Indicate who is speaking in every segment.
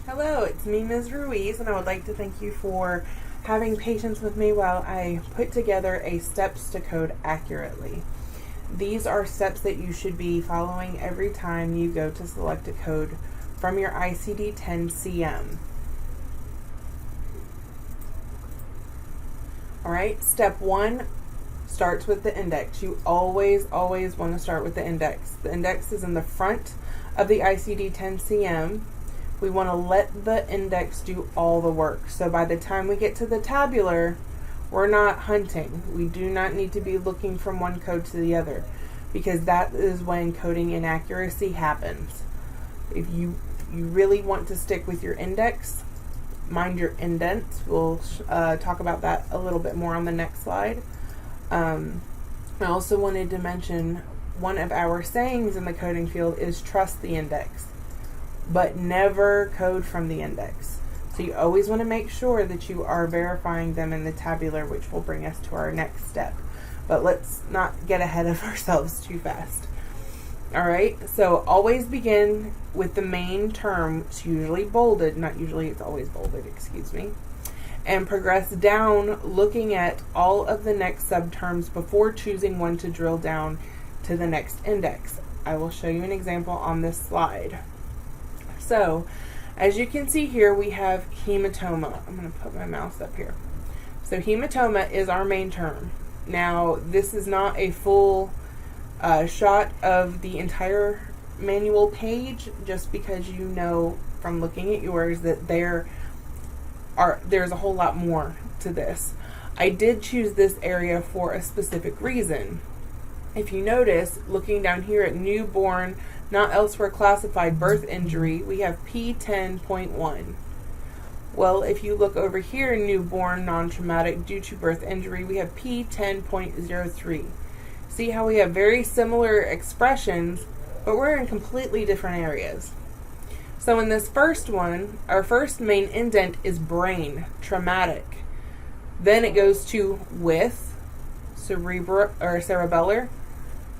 Speaker 1: Hello, it's me, Ms. Ruiz, and I would like to thank you for having patience with me while I put together a steps to code accurately. These are steps that you should be following every time you go to select a code from your ICD-10-CM. Alright, step 1 starts with the index. You always want to start with the index. The index is in the front of the ICD-10-CM. We want to let the index do all the work. So by the time we get to the tabular, we're not hunting. We do not need to be looking from one code to the other, because that is when coding inaccuracy happens. If you really want to stick with your index, mind your indents. We'll talk about that a little bit more on the next slide. I also wanted to mention one of our sayings in the coding field is trust the index, but never code from the index. So you always want to make sure that you are verifying them in the tabular, which will bring us to our next step. But let's not get ahead of ourselves too fast. Alright, so always begin with the main term. It's usually bolded, not usually, it's always bolded, excuse me. And progress down, looking at all of the next subterms before choosing one to drill down to the next index. I will show you an example on this slide. So, as you can see here, we have hematoma. I'm going to put my mouse up here. So hematoma is our main term. Now, this is not a full shot of the entire manual page, just because you know from looking at yours that there's a whole lot more to this. I did choose this area for a specific reason. If you notice, looking down here at newborn, not elsewhere classified birth injury, we have P10.1. Well, if you look over here, newborn non-traumatic due to birth injury, we have P10.03. See how we have very similar expressions, but we're in completely different areas. So in this first one, our first main indent is brain, traumatic. Then it goes to with, cerebellar,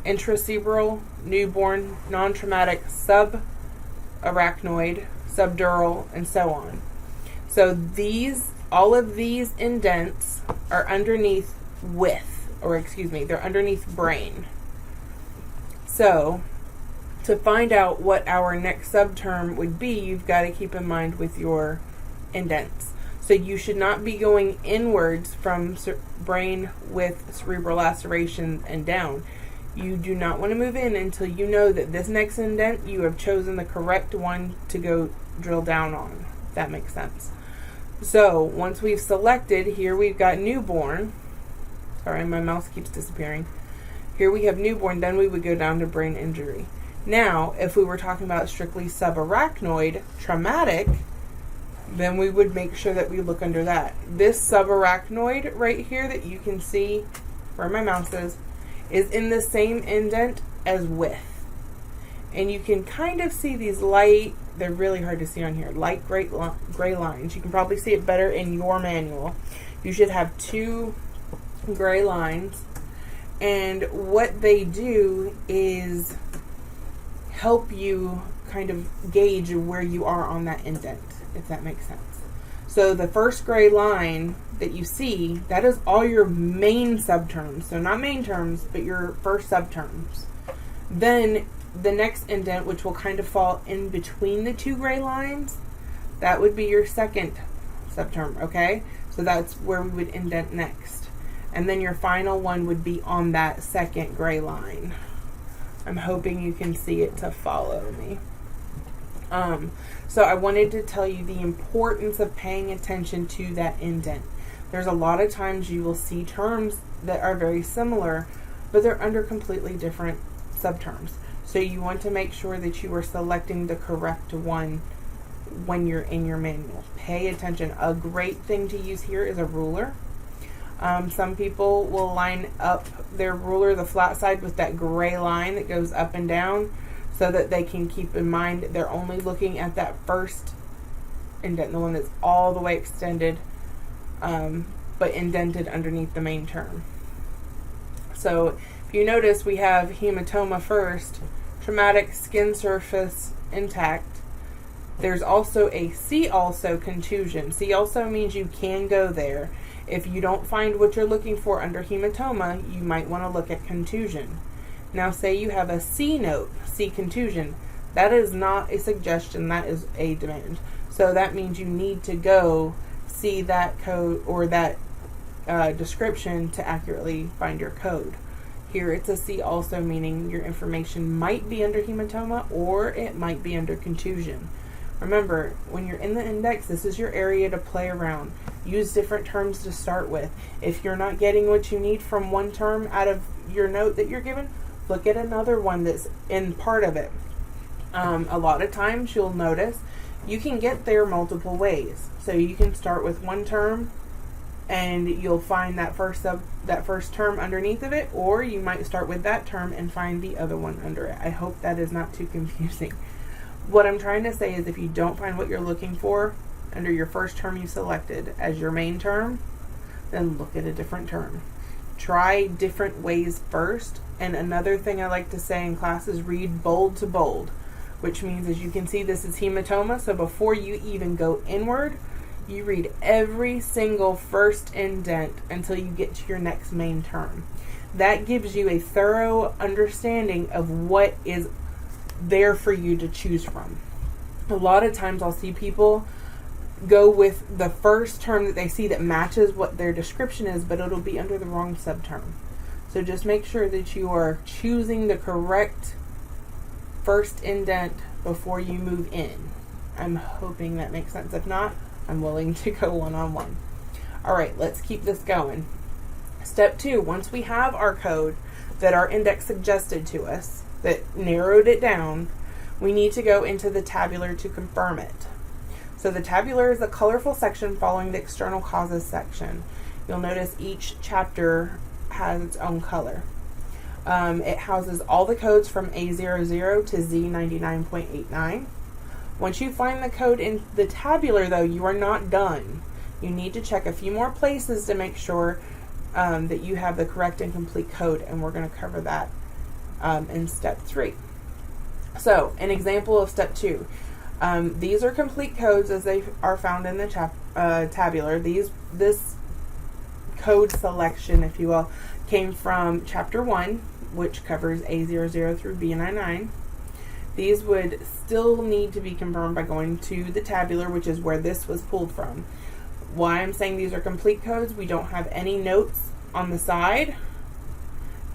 Speaker 1: intracerebral, newborn, non-traumatic, subarachnoid, subdural, and so on. So all of these indents are underneath they're underneath brain. So to find out what our next subterm would be, you've got to keep in mind with your indents. So you should not be going inwards from brain with cerebral laceration and down. You do not want to move in until you know that this next indent, you have chosen the correct one to go drill down on, if that makes sense. So once we've selected, here we've got newborn. Sorry, my mouse keeps disappearing. Here we have newborn, then we would go down to brain injury. Now, if we were talking about strictly subarachnoid, traumatic, then we would make sure that we look under that. This subarachnoid right here that you can see where my mouse is in the same indent as with. And you can kind of see these they're really hard to see on here, light gray lines. You can probably see it better in your manual. You should have 2 gray lines. And what they do is help you kind of gauge where you are on that indent, if that makes sense. So the first gray line that you see, that is all your main subterms. So not main terms, but your first subterms. Then the next indent, which will kind of fall in between the 2 gray lines, that would be your second subterm, okay? So that's where we would indent next. And then your final one would be on that second gray line. I'm hoping you can see it to follow me. So I wanted to tell you the importance of paying attention to that indent. There's a lot of times you will see terms that are very similar, but they're under completely different subterms. So you want to make sure that you are selecting the correct one when you're in your manual. Pay attention. A great thing to use here is a ruler. Some people will line up their ruler, the flat side, with that gray line that goes up and down, so that they can keep in mind they're only looking at that first indent, the one that's all the way extended, but indented underneath the main term. So if you notice, we have hematoma first, traumatic, skin surface intact, There's also a see also contusion. See also means you can go there. If you don't find what you're looking for under hematoma, you might want to look at contusion. Now say you have a C note, C contusion. That is not a suggestion, that is a demand. So that means you need to go see that code or that description to accurately find your code. Here it's a C also, meaning your information might be under hematoma or it might be under contusion. Remember, when you're in the index, this is your area to play around. Use different terms to start with. If you're not getting what you need from one term out of your note that you're given, look at another one that's in part of it. A lot of times you'll notice you can get there multiple ways. So you can start with one term and you'll find that first term underneath of it, or you might start with that term and find the other one under it. I hope that is not too confusing. What I'm trying to say is if you don't find what you're looking for under your first term you selected as your main term, then look at a different term. Try different ways first. And another thing I like to say in class is read bold to bold, which means, as you can see, this is hematoma. So before you even go inward, you read every single first indent until you get to your next main term. That gives you a thorough understanding of what is there for you to choose from. A lot of times I'll see people go with the first term that they see that matches what their description is, but it'll be under the wrong subterm. So just make sure that you are choosing the correct first indent before you move in. I'm hoping that makes sense. If not, I'm willing to go one-on-one. All right, let's keep this going. Step 2, once we have our code that our index suggested to us, that narrowed it down, we need to go into the tabular to confirm it. So the tabular is a colorful section following the external causes section. You'll notice each chapter has its own color. It houses all the codes from A00 to Z99.89. Once you find the code in the tabular, though, you are not done. You need to check a few more places to make sure that you have the correct and complete code, and we're going to cover that in step 3. So, an example of step 2. These are complete codes as they are found in the tabular. This code selection, if you will, came from chapter 1, which covers A00 through B99. These would still need to be confirmed by going to the tabular, which is where this was pulled from. Why I'm saying these are complete codes, we don't have any notes on the side,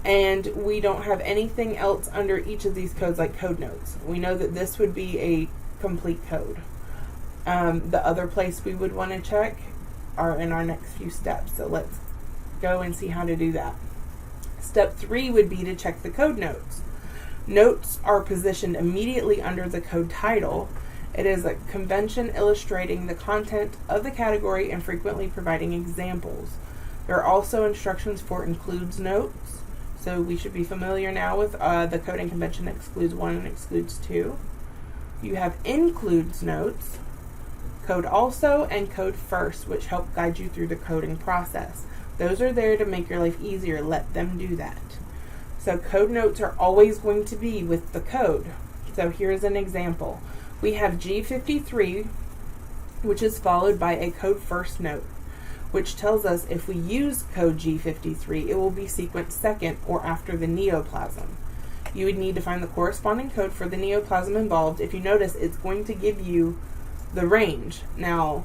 Speaker 1: and we don't have anything else under each of these codes like code notes. We know that this would be a complete code. The other place we would want to check are in our next few steps. So let's go and see how to do that. Step 3 would be to check the code notes. Notes are positioned immediately under the code title. It is a convention illustrating the content of the category and frequently providing examples. There are also instructions for includes notes. So we should be familiar now with the coding convention excludes 1 and excludes 2. You have includes notes, code also, and code first, which help guide you through the coding process. Those are there to make your life easier. Let them do that. So code notes are always going to be with the code. So here's an example. We have G53, which is followed by a code first note, which tells us if we use code G53, it will be sequenced second or after the neoplasm. You would need to find the corresponding code for the neoplasm involved. If you notice, it's going to give you the range. Now,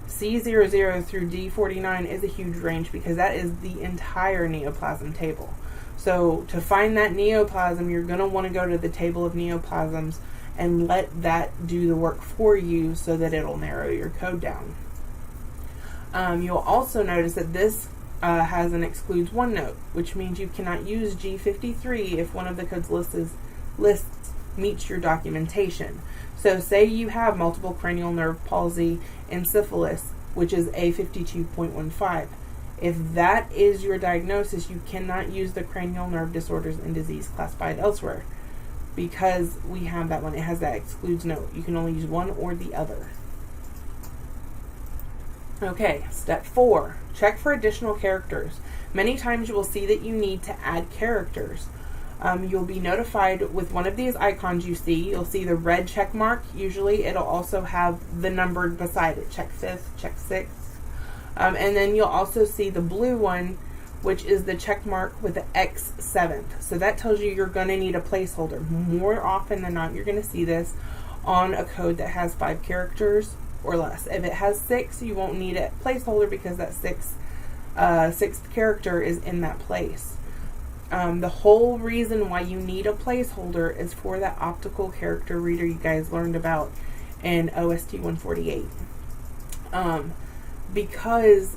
Speaker 1: C00 through D49 is a huge range because that is the entire neoplasm table. So to find that neoplasm, you're going to want to go to the table of neoplasms and let that do the work for you so that it'll narrow your code down. You'll also notice that this has an excludes 1 note, which means you cannot use G53 if one of the codes lists meets your documentation. So say you have multiple cranial nerve palsy and syphilis, which is A52.15. If that is your diagnosis, you cannot use the cranial nerve disorders and disease classified elsewhere because we have that one. It has that excludes note. You can only use one or the other. Okay, step 4. Check for additional characters. Many times you will see that you need to add characters. You'll be notified with one of these icons you see. You'll see the red check mark. Usually it'll also have the number beside it, check 5th, check 6th. And then you'll also see the blue one, which is the check mark with the X 7th. So that tells you you're going to need a placeholder. More often than not, you're going to see this on a code that has 5 characters or less. If it has 6, you won't need a placeholder because that sixth character is in that place. The whole reason why you need a placeholder is for that optical character reader you guys learned about in OST 148. Because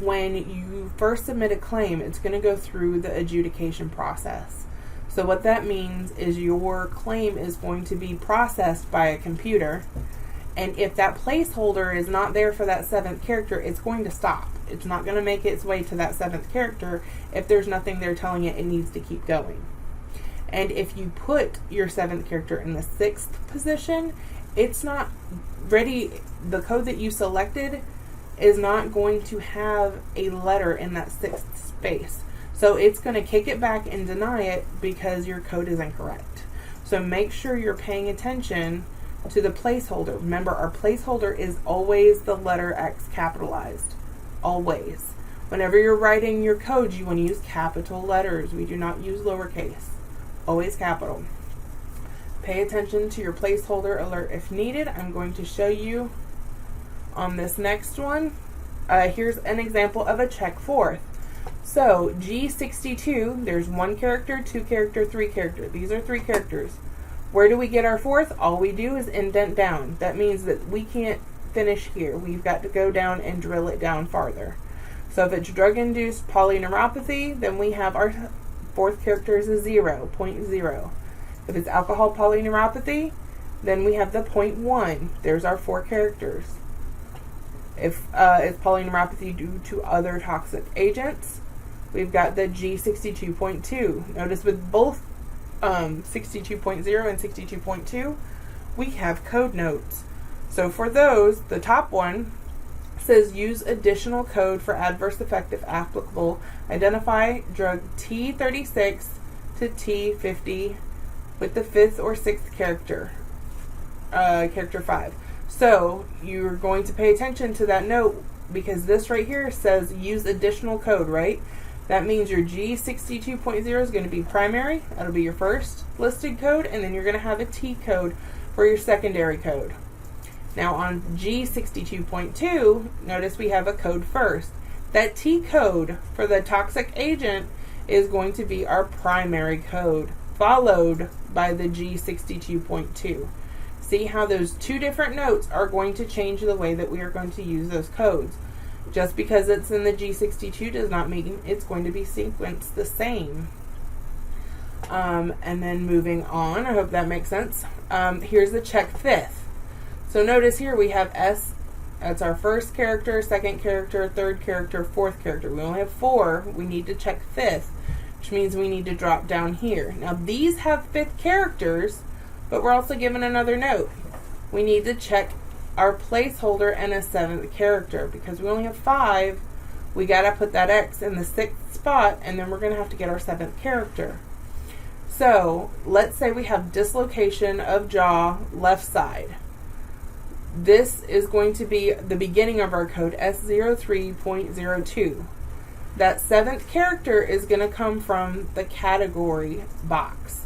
Speaker 1: when you first submit a claim, it's going to go through the adjudication process. So what that means is your claim is going to be processed by a computer, and if that placeholder is not there for that 7th character, it's going to stop. It's not going to make its way to that 7th character if there's nothing there telling it needs to keep going. And if you put your 7th character in the 6th position, it's not ready. The code that you selected is not going to have a letter in that 6th space. So it's going to kick it back and deny it because your code is incorrect. So make sure you're paying attention to the placeholder. Remember, our placeholder is always the letter X capitalized. Always. Whenever you're writing your code, you want to use capital letters. We do not use lowercase. Always capital. Pay attention to your placeholder alert if needed. I'm going to show you on this next one. Here's an example of a check 4th. So G62, there's 1 character, 2 character, 3 character. These are 3 characters. Where do we get our 4th? All we do is indent down. That means that we can't finish here. We've got to go down and drill it down farther. So if it's drug-induced polyneuropathy, then we have our 4th character is a 0, 0.0. If it's alcohol polyneuropathy, then we have the 0.1. There's our 4 characters. If it's polyneuropathy due to other toxic agents, we've got the G62.2. Notice with both 62.0 and 62.2, we have code notes. So for those, the top one says use additional code for adverse effect if applicable. Identify drug T36 to T50 with the 5th or 6th character, character 5. So you're going to pay attention to that note because this right here says use additional code, right? That means your G62.0 is going to be primary. That'll be your first listed code, and then you're going to have a T code for your secondary code. Now on G62.2, notice we have a code first. That T code for the toxic agent is going to be our primary code, followed by the G62.2. See how those 2 different notes are going to change the way that we are going to use those codes. Just because it's in the G62 does not mean it's going to be sequenced the same. And then moving on, I hope that makes sense. Here's the check 5th. So notice here we have S, that's our 1st character, 2nd character, 3rd character, 4th character. We only have 4. We need to check 5th, which means we need to drop down here. Now these have 5th characters, but we're also given another note. We need to check our placeholder and a 7th character. Because we only have 5, we got to put that X in the 6th spot, and then we're going to have to get our 7th character. So let's say we have dislocation of jaw left side. This is going to be the beginning of our code, S03.02. That 7th character is going to come from the category box.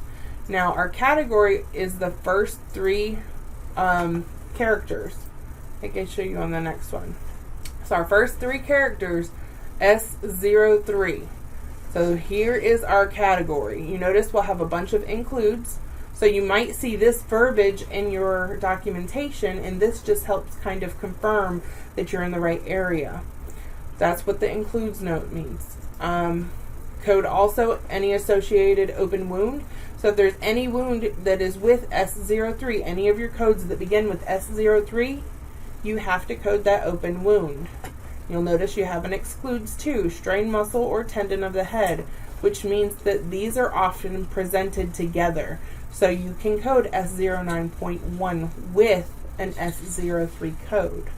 Speaker 1: Now, our category is the first 3 characters. I think I show you on the next one. So our first 3 characters, S03. So here is our category. You notice we'll have a bunch of includes. So you might see this verbiage in your documentation, and this just helps kind of confirm that you're in the right area. That's what the includes note means. Code also any associated open wound. So if there's any wound that is with S03, any of your codes that begin with S03, you have to code that open wound. You'll notice you have an excludes too, strained muscle or tendon of the head, which means that these are often presented together. So you can code S09.1 with an S03 code.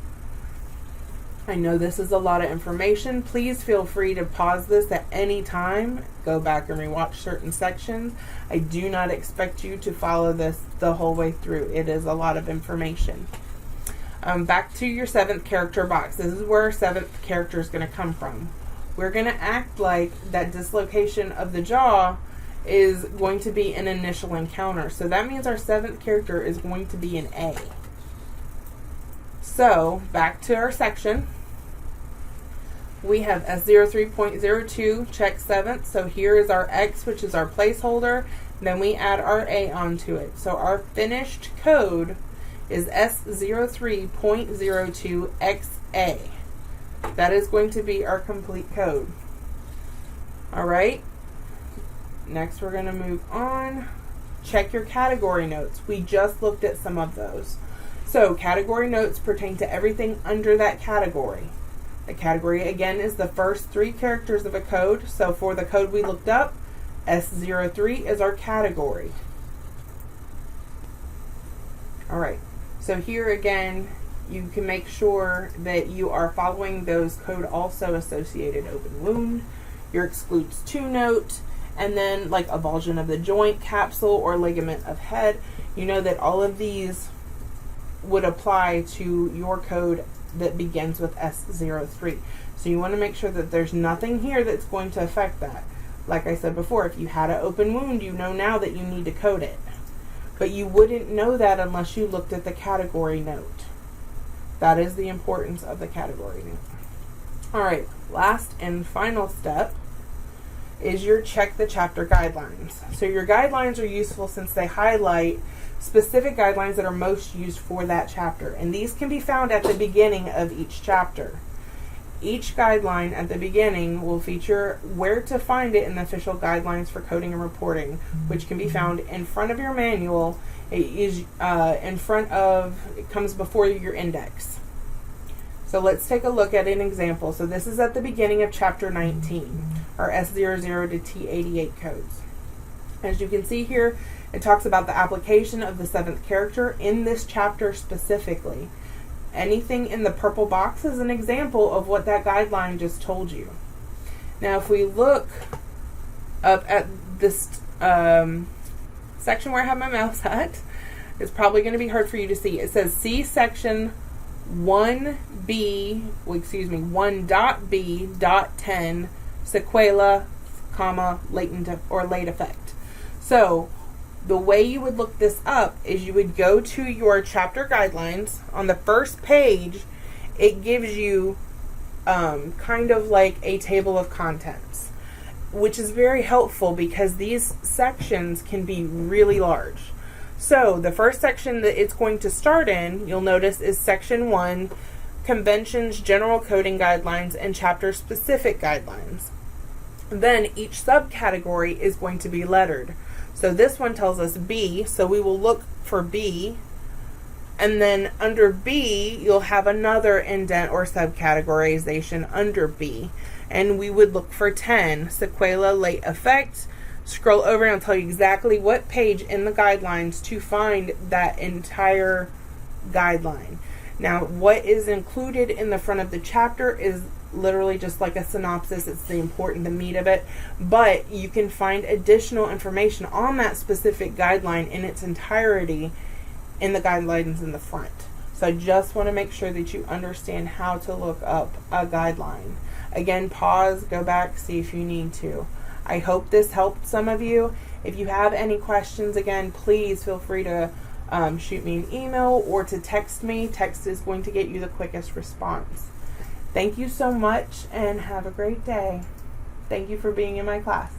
Speaker 1: I know this is a lot of information. Please feel free to pause this at any time. Go back and rewatch certain sections. I do not expect you to follow this the whole way through. It is a lot of information. Back to your 7th character box. This is where our 7th character is going to come from. We're going to act like that dislocation of the jaw is going to be an initial encounter. So that means our 7th character is going to be an A. So, back to our section. We have S03.02, check 7th. So here is our X, which is our placeholder. Then we add our A onto it. So our finished code is S03.02XA. That is going to be our complete code. Alright. Next we're going to move on. Check your category notes. We just looked at some of those. So, category notes pertain to everything under that category. The category, again, is the first 3 characters of a code. So, for the code we looked up, S03 is our category. Alright, so here again, you can make sure that you are following those code also associated open wound, your excludes 2 note, and then like avulsion of the joint, capsule, or ligament of head. You know that all of these would apply to your code that begins with S03. So you want to make sure that there's nothing here that's going to affect that. Like I said before, if you had an open wound, you know now that you need to code it. But you wouldn't know that unless you looked at the category note. That is the importance of the category note. Alright, last and final step is your check the chapter guidelines. So your guidelines are useful since they highlight specific guidelines that are most used for that chapter. And these can be found at the beginning of each chapter. Each guideline at the beginning will feature where to find it in the official guidelines for coding and reporting, which can be found in front of your manual. It is it comes before your index. So let's take a look at an example. So this is at the beginning of chapter 19, our S00 to T88 codes. As you can see here, it talks about the application of the 7th character in this chapter specifically. Anything in the purple box is an example of what that guideline just told you. Now, if we look up at this section where I have my mouse at, it's probably going to be hard for you to see. It says see section 1.b.10 sequela, latent or late effect. So the way you would look this up is you would go to your chapter guidelines. On the first page, it gives you kind of like a table of contents, which is very helpful because these sections can be really large. So the first section that it's going to start in, you'll notice, is section 1, conventions, general coding guidelines, and chapter specific guidelines. Then each subcategory is going to be lettered. So this one tells us B, so we will look for B. And then under B, you'll have another indent or subcategorization under B. And we would look for 10, sequela, late effect. Scroll over and I'll tell you exactly what page in the guidelines to find that entire guideline. Now, what is included in the front of the chapter is literally just like a synopsis. It's the meat of it. But you can find additional information on that specific guideline in its entirety in the guidelines in the front. So I just want to make sure that you understand how to look up a guideline. Again, pause, go back, see if you need to. I hope this helped some of you. If you have any questions, again, please feel free to shoot me an email or to text me. Text is going to get you the quickest response. Thank you so much and have a great day. Thank you for being in my class.